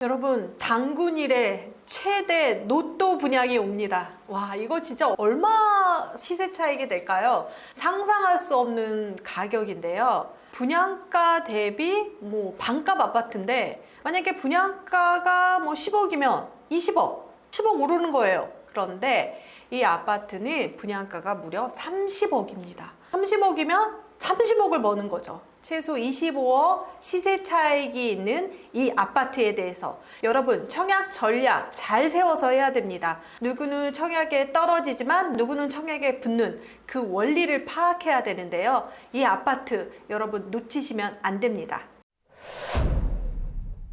여러분, 당군일에 최대 로또 분양이 옵니다. 와, 이거 진짜 얼마 시세 차익이 될까요? 상상할 수 없는 가격인데요. 분양가 대비 반값 아파트인데 만약에 분양가가 10억이면 20억, 10억 오르는 거예요. 그런데 이 아파트는 분양가가 무려 30억입니다. 30억이면 30억을 버는 거죠. 최소 25억 시세 차익이 있는 이 아파트에 대해서 여러분 청약 전략 잘 세워서 해야 됩니다. 누구는 청약에 떨어지지만 누구는 청약에 붙는 그 원리를 파악해야 되는데요. 이 아파트 여러분 놓치시면 안 됩니다.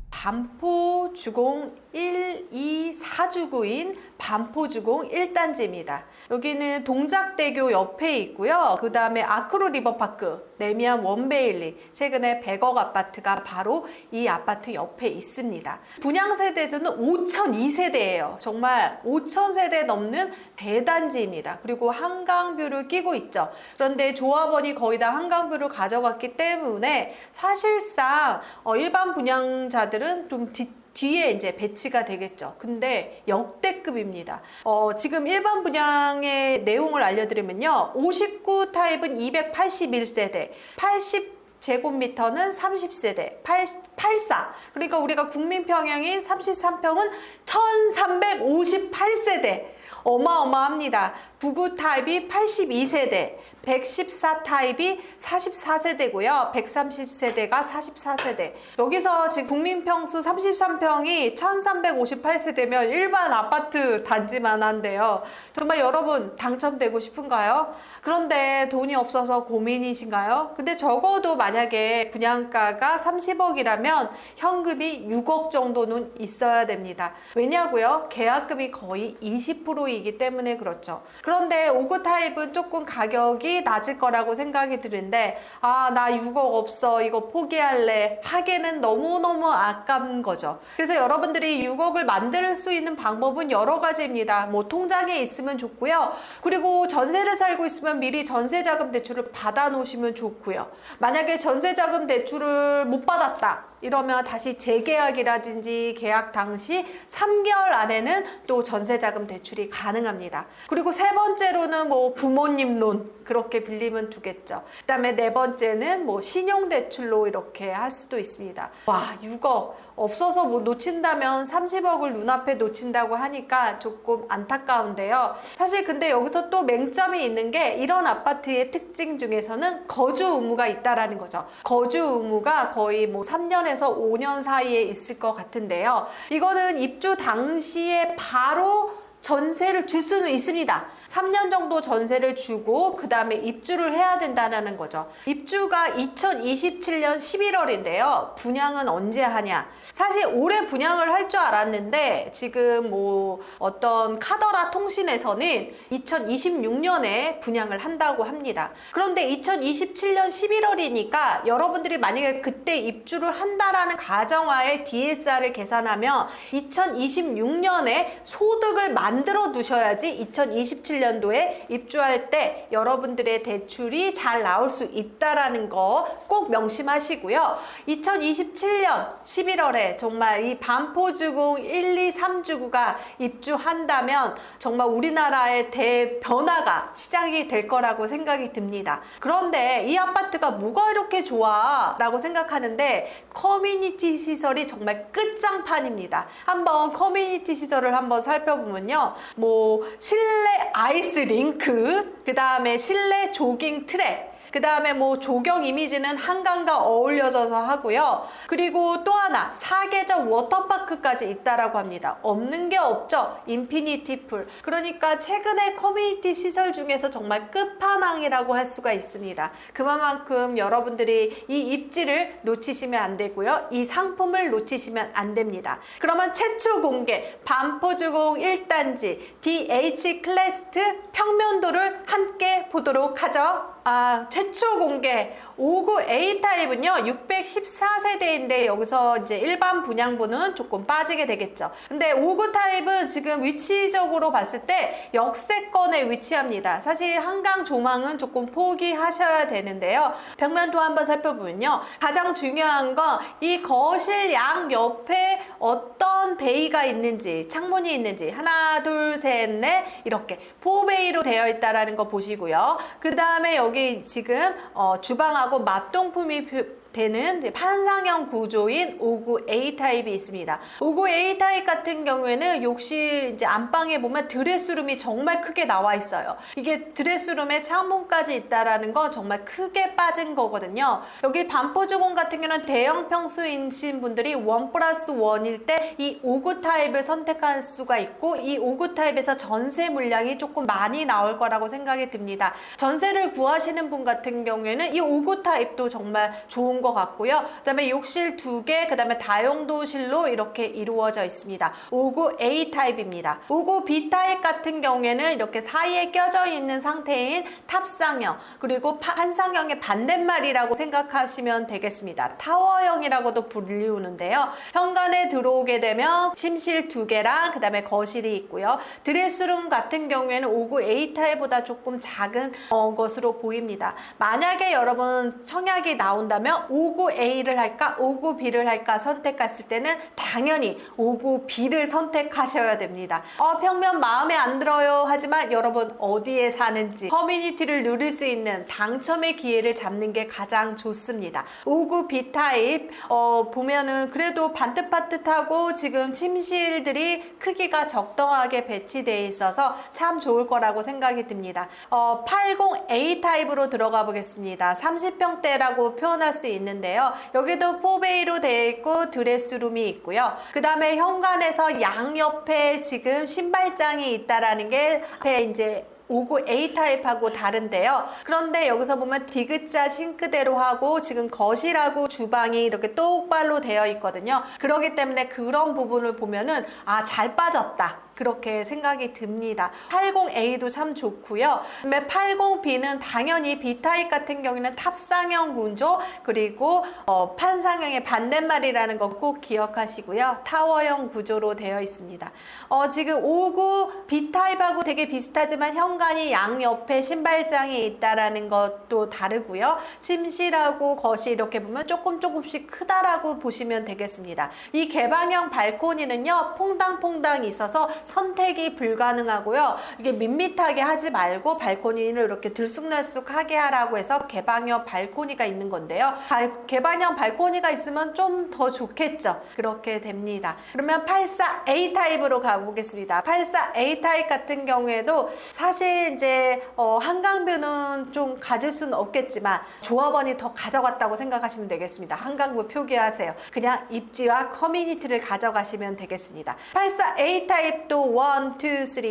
반포주공 1, 2, 4주구인 반포주공 1단지입니다. 여기는 동작대교 옆에 있고요. 그 다음에 아크로 리버파크, 레미안 원베일리, 최근에 100억 아파트가 바로 이 아파트 옆에 있습니다. 분양 세대들은 5,002세대예요. 정말 5,000세대 넘는 대단지입니다. 그리고 한강뷰를 끼고 있죠. 그런데 조합원이 거의 다 한강뷰를 가져갔기 때문에 사실상 일반 분양자들은 좀 뒤에 이제 배치가 되겠죠. 근데 역대급입니다. 지금 일반 분양의 내용을 알려드리면요. 59 타입은 281세대, 80제곱미터는 30세대, 84. 그러니까 우리가 국민평형인 33평은 1358세대. 어마어마합니다. 99 타입이 82세대, 114 타입이 44세대고요. 130세대가 44세대. 여기서 지금 국민평수 33평이 1358세대면 일반 아파트 단지만 한데요. 정말 여러분 당첨되고 싶은가요? 그런데 돈이 없어서 고민이신가요? 근데 적어도 만약에 분양가가 30억이라면 현금이 6억 정도는 있어야 됩니다. 왜냐고요? 계약금이 거의 20%이기 때문에 그렇죠. 그런데 59 타입은 조금 가격이 낮을 거라고 생각이 드는데 나 6억 없어, 이거 포기할래 하기에는 너무너무 아까운 거죠. 그래서 여러분들이 6억을 만들 수 있는 방법은 여러 가지입니다. 통장에 있으면 좋고요. 그리고 전세를 살고 있으면 미리 전세자금 대출을 받아 놓으시면 좋고요. 만약에 전세자금 대출을 못 받았다 이러면 다시 재계약이라든지 계약 당시 3개월 안에는 또 전세자금 대출이 가능합니다. 그리고 세 번째로는 부모님 론 그렇게 빌리면 되겠죠. 그 다음에 네 번째는 신용대출로 이렇게 할 수도 있습니다. 와, 6억 없어서 놓친다면 30억을 눈앞에 놓친다고 하니까 조금 안타까운데요. 사실 근데 여기서 또 맹점이 있는 게 이런 아파트의 특징 중에서는 거주 의무가 있다라는 거죠. 거주 의무가 거의 3년에서 5년 사이에 있을 것 같은데요. 이거는 입주 당시에 바로 전세를 줄 수는 있습니다. 3년 정도 전세를 주고 그 다음에 입주를 해야 된다는 거죠. 입주가 2027년 11월인데요. 분양은 언제 하냐? 사실 올해 분양을 할 줄 알았는데 지금 어떤 카더라 통신에서는 2026년에 분양을 한다고 합니다. 그런데 2027년 11월이니까 여러분들이 만약에 그때 입주를 한다라는 가정하에 DSR을 계산하면 2026년에 소득을 만들어 두셔야지 2027년도에 입주할 때 여러분들의 대출이 잘 나올 수 있다라는 거 꼭 명심하시고요. 2027년 11월에 정말 이 반포주공 1, 2, 3주구가 입주한다면 정말 우리나라의 대변화가 시작이 될 거라고 생각이 듭니다. 그런데 이 아파트가 뭐가 이렇게 좋아? 라고 생각하는데 커뮤니티 시설이 정말 끝장판입니다. 한번 커뮤니티 시설을 한번 살펴보면요. 실내 아이스 링크, 그 다음에 실내 조깅 트랙, 그 다음에 조경 이미지는 한강과 어울려져서 하고요. 그리고 또 하나 사계절 워터파크까지 있다라고 합니다. 없는 게 없죠. 인피니티 풀. 그러니까 최근에 커뮤니티 시설 중에서 정말 끝판왕이라고 할 수가 있습니다. 그만큼 여러분들이 이 입지를 놓치시면 안 되고요. 이 상품을 놓치시면 안 됩니다. 그러면 최초 공개 반포주공 1단지 DH 클래스트 평면도를 함께 보도록 하죠. 최초 공개 59A 타입은요 614세대인데 여기서 이제 일반 분양분은 조금 빠지게 되겠죠. 근데 59 타입은 지금 위치적으로 봤을 때 역세권에 위치합니다. 사실 한강 조망은 조금 포기하셔야 되는데요. 벽면도 한번 살펴보면요, 가장 중요한 건 이 거실 양 옆에 어떤 베이가 있는지, 창문이 있는지, 하나 둘 셋 넷 이렇게 4베이로 되어 있다라는 거 보시고요. 그 다음에 여기 지금 주방하고 맞동품이 되는 판상형 구조인 59A 타입이 있습니다. 59A 타입 같은 경우에는 욕실 이제 안방에 보면 드레스룸이 정말 크게 나와 있어요. 이게 드레스룸에 창문까지 있다라는 건 정말 크게 빠진 거거든요. 여기 반포주공 같은 경우는 대형 평수이신 분들이 1+1일 때 이 59 타입을 선택할 수가 있고, 이 59 타입에서 전세 물량이 조금 많이 나올 거라고 생각이 듭니다. 전세를 구하시는 분 같은 경우에는 이 59 타입도 정말 좋은 것 같고요. 그 다음에 욕실 2개, 그 다음에 다용도실로 이렇게 이루어져 있습니다. 59A 타입입니다. 59B 타입 같은 경우에는 이렇게 사이에 껴져 있는 상태인 탑상형, 그리고 판상형의 반대말이라고 생각하시면 되겠습니다. 타워형이라고도 불리우는데요. 현관에 들어오게 되면 침실 2개랑 그 다음에 거실이 있고요. 드레스룸 같은 경우에는 59A 타입보다 조금 작은 것으로 보입니다. 만약에 여러분 청약이 나온다면 59A를 할까 59B를 할까 선택했을 때는 당연히 59B를 선택하셔야 됩니다. 평면 마음에 안 들어요 하지만 여러분 어디에 사는지 커뮤니티를 누릴 수 있는 당첨의 기회를 잡는 게 가장 좋습니다. 59B 타입 보면은 그래도 반듯반듯하고 지금 침실들이 크기가 적당하게 배치되어 있어서 참 좋을 거라고 생각이 듭니다. 80A 타입으로 들어가 보겠습니다. 30평대라고 표현할 수 있는데요. 여기도 4베이로 되어 있고 드레스룸이 있고요. 그 다음에 현관에서 양옆에 지금 신발장이 있다라는 게 앞에 이제 59A 타입하고 다른데요. 그런데 여기서 보면 디귿자 싱크대로 하고 지금 거실하고 주방이 이렇게 똑바로 되어 있거든요. 그렇기 때문에 그런 부분을 보면은 잘 빠졌다, 그렇게 생각이 듭니다. 80A도 참 좋고요. 그다음에 80B는 당연히 B타입 같은 경우에는 탑상형 구조, 그리고 판상형의 반대말이라는 거 꼭 기억하시고요. 타워형 구조로 되어 있습니다. 지금 59 B타입하고 되게 비슷하지만 현관이 양옆에 신발장이 있다라는 것도 다르고요. 침실하고 거실 이렇게 보면 조금씩 크다라고 보시면 되겠습니다. 이 개방형 발코니는요, 퐁당퐁당 있어서 선택이 불가능하고요. 이게 밋밋하게 하지 말고 발코니를 이렇게 들쑥날쑥하게 하라고 해서 개방형 발코니가 있는 건데요. 개방형 발코니가 있으면 좀 더 좋겠죠. 그렇게 됩니다. 그러면 84A 타입으로 가보겠습니다. 84A 타입 같은 경우에도 사실 이제 한강뷰는 좀 가질 수는 없겠지만 조합원이 더 가져갔다고 생각하시면 되겠습니다. 한강뷰 표기하세요. 그냥 입지와 커뮤니티를 가져가시면 되겠습니다. 84A 타입도 1, 2, 3,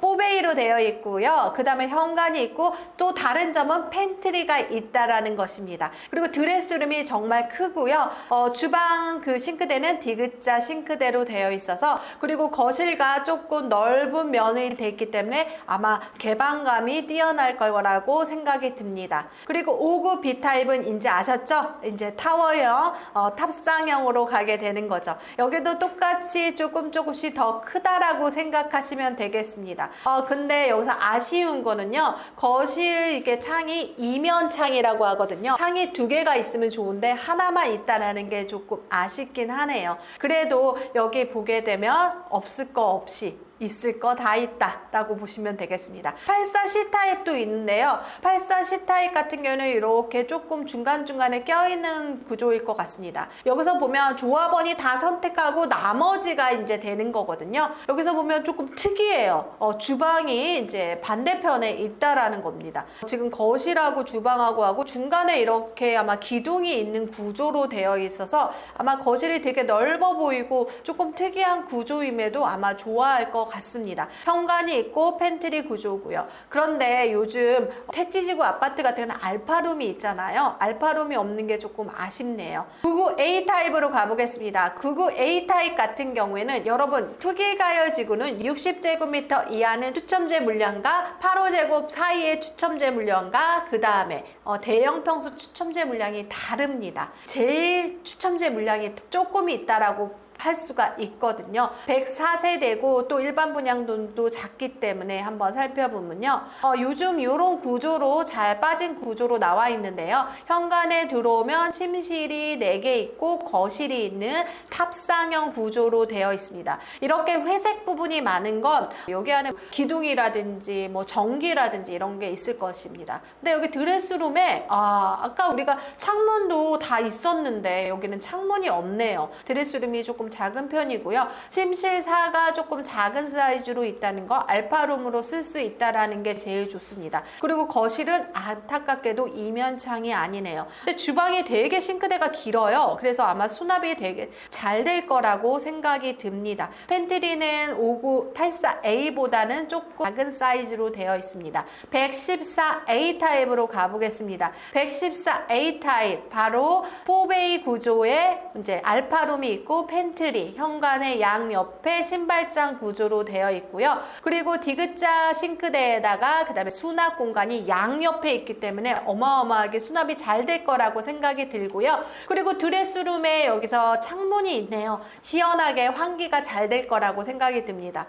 4베이로 되어 있고요. 그 다음에 현관이 있고, 또 다른 점은 팬트리가 있다라는 것입니다. 그리고 드레스룸이 정말 크고요. 주방 그 싱크대는 디귿자 싱크대로 되어 있어서, 그리고 거실과 조금 넓은 면이 되어 있기 때문에 아마 개방감이 뛰어날 거라고 생각이 듭니다. 그리고 59B 타입은 이제 아셨죠? 이제 타워형, 탑상형으로 가게 되는 거죠. 여기도 똑같이 조금씩 더 크다라고 생각하시면 되겠습니다. 근데 여기서 아쉬운 거는요, 거실 이게 창이 이면 창이라고 하거든요. 창이 2개가 있으면 좋은데 하나만 있다라는 게 조금 아쉽긴 하네요. 그래도 여기 보게 되면 없을 거 없이 있을 거 다 있다 라고 보시면 되겠습니다. 84C 타입도 있는데요. 84C 타입 같은 경우는 이렇게 조금 중간중간에 껴있는 구조일 것 같습니다. 여기서 보면 조합원이 다 선택하고 나머지가 이제 되는 거거든요. 여기서 보면 조금 특이해요. 주방이 이제 반대편에 있다라는 겁니다. 지금 거실하고 주방하고 하고 중간에 이렇게 아마 기둥이 있는 구조로 되어 있어서 아마 거실이 되게 넓어 보이고 조금 특이한 구조임에도 아마 좋아할 것 같습니다. 현관이 있고 팬트리 구조고요. 그런데 요즘 택지지구 아파트 같은 경우는 알파룸이 있잖아요. 알파룸이 없는 게 조금 아쉽네요. 99A 타입으로 가보겠습니다. 99A 타입 같은 경우에는 여러분 투기가열 지구는 60제곱미터 이하는 추첨제 물량과 8호제곱 사이의 추첨제 물량과 그 다음에 대형 평수 추첨제 물량이 다릅니다. 제일 추첨제 물량이 조금이 있다라고 할 수가 있거든요. 104세대고 또 일반 분양돈도 작기 때문에 한번 살펴보면요. 요즘 이런 구조로 잘 빠진 구조로 나와 있는데요. 현관에 들어오면 침실이 4개 있고 거실이 있는 탑상형 구조로 되어 있습니다. 이렇게 회색 부분이 많은 건 여기 안에 기둥이라든지 뭐 전기라든지 이런 게 있을 것입니다. 근데 여기 드레스룸에 아까 우리가 창문도 다 있었는데 여기는 창문이 없네요. 드레스룸이 조금 작은 편이고요. 침실4가 조금 작은 사이즈로 있다는 거 알파룸으로 쓸 수 있다라는 게 제일 좋습니다. 그리고 거실은 안타깝게도 이면창이 아니네요. 근데 주방이 되게 싱크대가 길어요. 그래서 아마 수납이 되게 잘 될 거라고 생각이 듭니다. 팬트리는 5984A보다는 조금 작은 사이즈로 되어 있습니다. 114A 타입으로 가보겠습니다. 114A 타입 바로 4베이 구조의 이제 알파룸이 있고 팬트리, 현관의 양옆에 신발장 구조로 되어 있고요. 그리고 디귿자 싱크대에다가 그 다음에 수납 공간이 양옆에 있기 때문에 어마어마하게 수납이 잘 될 거라고 생각이 들고요. 그리고 드레스룸에 여기서 창문이 있네요. 시원하게 환기가 잘 될 거라고 생각이 듭니다.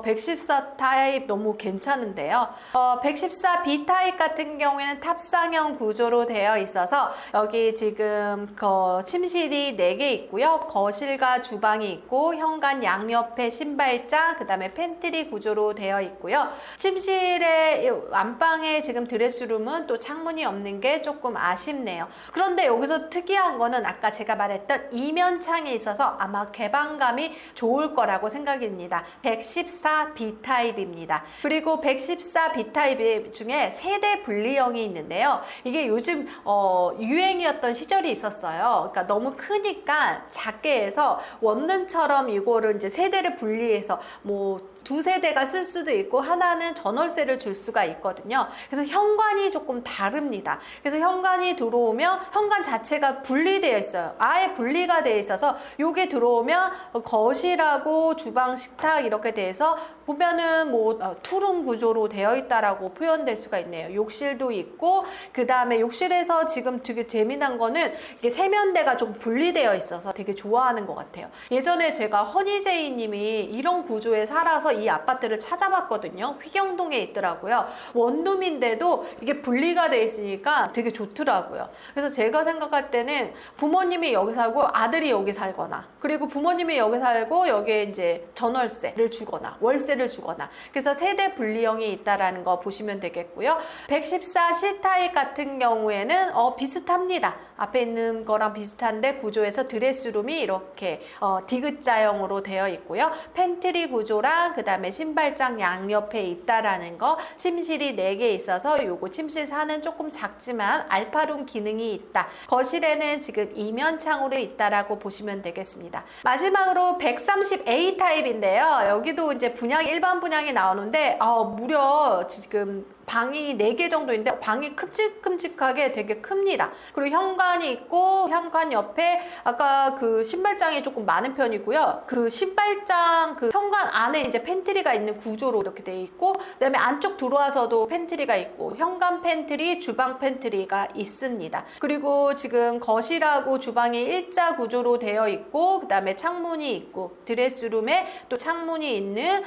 114 타입 너무 괜찮은데요. 114B 타입 같은 경우에는 탑상형 구조로 되어 있어서 여기 지금 침실이 4개 있고요. 거실과 주방이 있고 현관 양옆에 신발장, 그 다음에 팬트리 구조로 되어 있고요. 침실의 안방에 지금 드레스룸은 또 창문이 없는 게 조금 아쉽네요. 그런데 여기서 특이한 거는 아까 제가 말했던 이면창이 있어서 아마 개방감이 좋을 거라고 생각이 듭니다. 114B 타입입니다. 그리고 114B 타입 중에 세대 분리형이 있는데요. 이게 요즘 유행이었던 시절이 있었어요. 그러니까 너무 크니까 작게 해서 원룸처럼 이거를 이제 세대를 분리해서 뭐 2세대가 쓸 수도 있고 하나는 전월세를 줄 수가 있거든요. 그래서 현관이 조금 다릅니다. 그래서 현관이 들어오면 현관 자체가 분리되어 있어요. 아예 분리가 되어 있어서 요게 들어오면 거실하고 주방, 식탁 이렇게 돼서 보면은 뭐 투룸 구조로 되어 있다라고 표현될 수가 있네요. 욕실도 있고 그 다음에 욕실에서 지금 되게 재미난 거는 이게 세면대가 좀 분리되어 있어서 되게 좋아하는 것 같아요. 예전에 제가 허니제이 님이 이런 구조에 살아서 이 아파트를 찾아봤거든요. 휘경동에 있더라고요. 원룸인데도 이게 분리가 돼 있으니까 되게 좋더라고요. 그래서 제가 생각할 때는 부모님이 여기 살고 아들이 여기 살거나 그리고 부모님이 여기 살고 여기에 이제 전월세를 주거나 월세를 주거나 그래서 세대 분리형이 있다라는 거 보시면 되겠고요. 114C 타입 같은 경우에는 비슷합니다. 앞에 있는 거랑 비슷한데 구조에서 드레스룸이 이렇게 디귿자형으로 되어 있고요. 팬트리 구조랑 그 다음에 신발장 양옆에 있다라는 거, 침실이 4개 있어서 요거 침실 4는 조금 작지만 알파룸 기능이 있다. 거실에는 지금 이면창으로 있다라고 보시면 되겠습니다. 마지막으로 130A 타입인데요. 여기도 이제 일반 분양이 나오는데 무려 지금 방이 4개 정도인데 방이 큼직큼직하게 되게 큽니다. 그리고 현관이 있고 현관 옆에 아까 그 신발장이 조금 많은 편이고요. 그 신발장 그 현관 안에 이제 팬트리가 있는 구조로 이렇게 돼 있고 그다음에 안쪽 들어와서도 팬트리가 있고 현관 팬트리, 주방 팬트리가 있습니다. 그리고 지금 거실하고 주방이 일자 구조로 되어 있고 그다음에 창문이 있고 드레스룸에 또 창문이 있는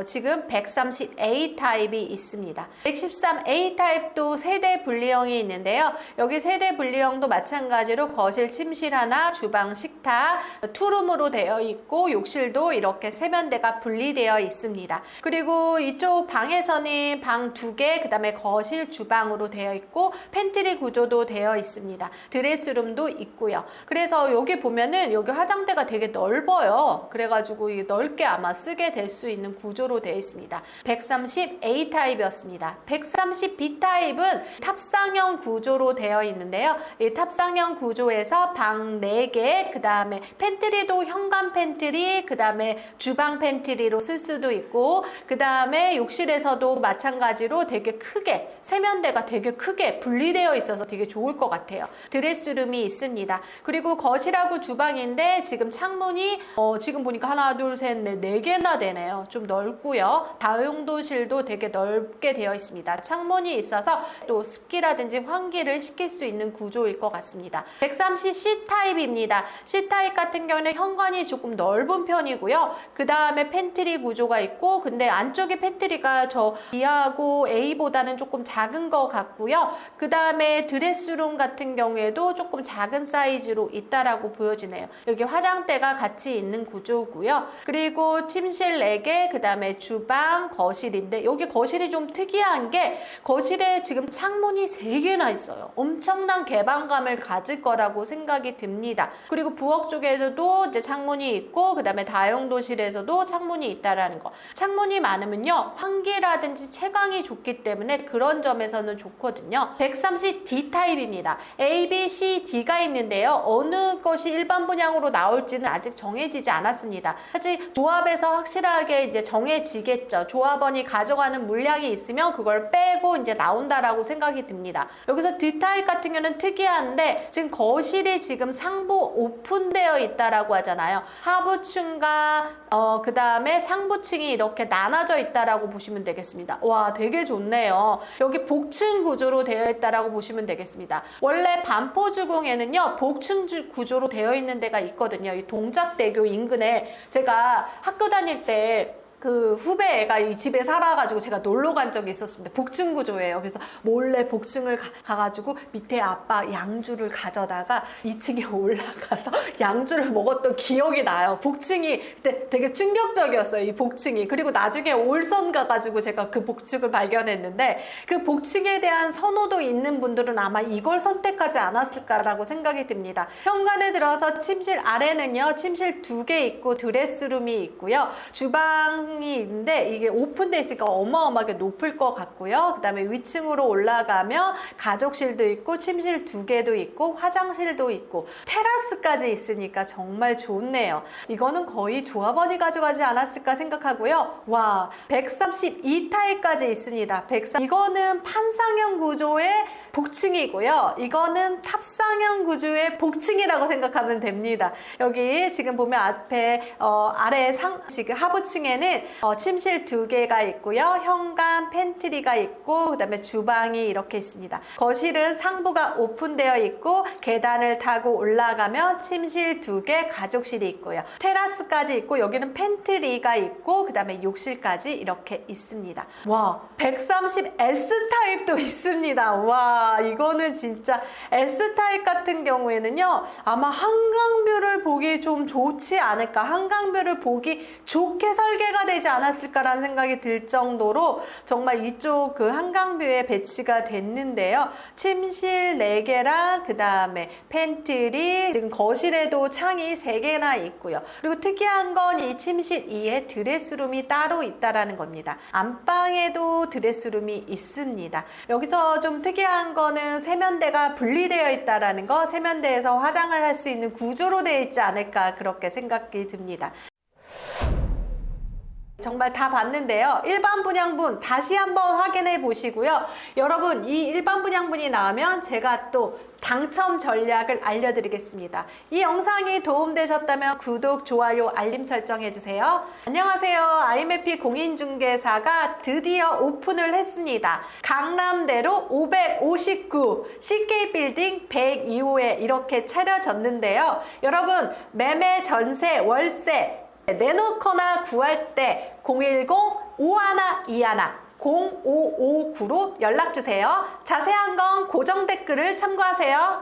지금 130A 타입이 있습니다. 113A 타입도 세대 분리형이 있는데요. 여기 세대 분리형도 마찬가지로 거실, 침실 하나, 주방, 식탁, 투룸으로 되어 있고 욕실도 이렇게 세면대가 분리되어 있습니다. 그리고 이쪽 방에서는 방 2개, 그 다음에 거실, 주방으로 되어 있고 팬트리 구조도 되어 있습니다. 드레스룸도 있고요. 그래서 여기 보면은 여기 화장대가 되게 넓어요. 그래가지고 넓게 아마 쓰게 될 수 있는 구조로 되어 있습니다. 130A 타입이었습니다. 130B 타입은 탑상형 구조로 되어 있는데요. 이 탑상형 구조에서 방 4개, 그 다음에 팬트리도 현관 팬트리, 그 다음에 주방 팬트리로 쓸 수도 있고, 그 다음에 욕실에서도 마찬가지로 되게 크게, 세면대가 되게 크게 분리되어 있어서 되게 좋을 것 같아요. 드레스룸이 있습니다. 그리고 거실하고 주방인데 지금 창문이 지금 보니까 하나, 둘, 셋, 넷, 4개나 되네요. 좀 넓고요. 다용도실도 되게 넓게 되어 있습니다. 창문이 있어서 또 습기라든지 환기를 시킬 수 있는 구조일 것 같습니다. 130 C타입입니다. C타입 같은 경우는 현관이 조금 넓은 편이고요. 그 다음에 팬트리 구조가 있고, 근데 안쪽에 팬트리가 저 B하고 A보다는 조금 작은 것 같고요. 그 다음에 드레스룸 같은 경우에도 조금 작은 사이즈로 있다라고 보여지네요. 여기 화장대가 같이 있는 구조고요. 그리고 침실 4개, 그 다음에 주방, 거실인데 여기 거실이 좀 특이한 게 거실에 지금 창문이 3개나 있어요. 엄청난 개방감을 가질 거라고 생각이 듭니다. 그리고 부엌 쪽에서도 이제 창문이 있고, 그 다음에 다용도실에서도 창문이 있다라는 거. 창문이 많으면요, 환기라든지 채광이 좋기 때문에 그런 점에서는 좋거든요. 130 D 타입입니다. A, B, C, D가 있는데요. 어느 것이 일반 분양으로 나올지는 아직 정해지지 않았습니다. 사실 조합에서 확실하게 이제 정해지겠죠. 조합원이 가져가는 물량이 있으면 그걸 빼고 이제 나온다라고 생각이 듭니다. 여기서 D 타입 같은 경우는 특이한데 지금 거실이 지금 상부 오픈되어 있다라고 하잖아요. 하부층과 그 다음에 상부층이 이렇게 나눠져 있다라고 보시면 되겠습니다. 와, 되게 좋네요. 여기 복층 구조로 되어 있다라고 보시면 되겠습니다. 원래 반포주공에는요, 복층 구조로 되어 있는 데가 있거든요. 이 동작대교 인근에 제가 학교 다닐 때 그 후배 애가 이 집에 살아가지고 제가 놀러 간 적이 있었습니다. 복층 구조예요. 그래서 몰래 복층을 가가지고 밑에 아빠 양주를 가져다가 2층에 올라가서 양주를 먹었던 기억이 나요. 복층이 그때 되게 충격적이었어요. 이 복층이. 그리고 나중에 올선 가가지고 제가 그 복층을 발견했는데 그 복층에 대한 선호도 있는 분들은 아마 이걸 선택하지 않았을까라고 생각이 듭니다. 현관에 들어서 침실 아래는요, 침실 2개 있고 드레스룸이 있고요. 주방 이 있는데 이게 오픈돼 있으니까 어마어마하게 높을 것 같고요. 그 다음에 위층으로 올라가면 가족실도 있고 침실 2개도 있고 화장실도 있고 테라스까지 있으니까 정말 좋네요. 이거는 거의 조합원이 가져가지 않았을까 생각하고요. 와, 132 타입까지 있습니다. 이거는 판상형 구조의 복층이고요. 이거는 탑상형 구조의 복층이라고 생각하면 됩니다. 여기 지금 보면 앞에 아래 지금 하부층에는 침실 2개가 있고요. 현관 팬트리가 있고, 그 다음에 주방이 이렇게 있습니다. 거실은 상부가 오픈되어 있고 계단을 타고 올라가면 침실 2개, 가족실이 있고요. 테라스까지 있고 여기는 팬트리가 있고, 그 다음에 욕실까지 이렇게 있습니다. 와, 130 S 타입도 있습니다. 와, 이거는 진짜 S타입 같은 경우에는요, 아마 한강뷰를 보기 좀 좋지 않을까, 한강뷰를 보기 좋게 설계가 되지 않았을까라는 생각이 들 정도로 정말 이쪽 그 한강뷰에 배치가 됐는데요. 침실 4개랑 그 다음에 팬트리, 지금 거실에도 창이 3개나 있고요. 그리고 특이한 건 이 침실 2에 드레스룸이 따로 있다라는 겁니다. 안방에도 드레스룸이 있습니다. 여기서 좀 특이한 거는 세면대가 분리되어 있다라는 거, 세면대에서 화장을 할 수 있는 구조로 되어 있지 않을까, 그렇게 생각이 듭니다. 정말 다 봤는데요. 일반 분양분 다시 한번 확인해 보시고요. 여러분, 이 일반 분양분이 나오면 제가 또 당첨 전략을 알려드리겠습니다. 이 영상이 도움되셨다면 구독, 좋아요, 알림 설정 해주세요. 안녕하세요. IMFP 공인중개사가 드디어 오픈을 했습니다. 강남대로 559 CK빌딩 102호에 이렇게 차려졌는데요. 여러분, 매매, 전세, 월세 내놓거나 구할 때 010-5121-0559로 연락주세요. 자세한 건 고정 댓글을 참고하세요.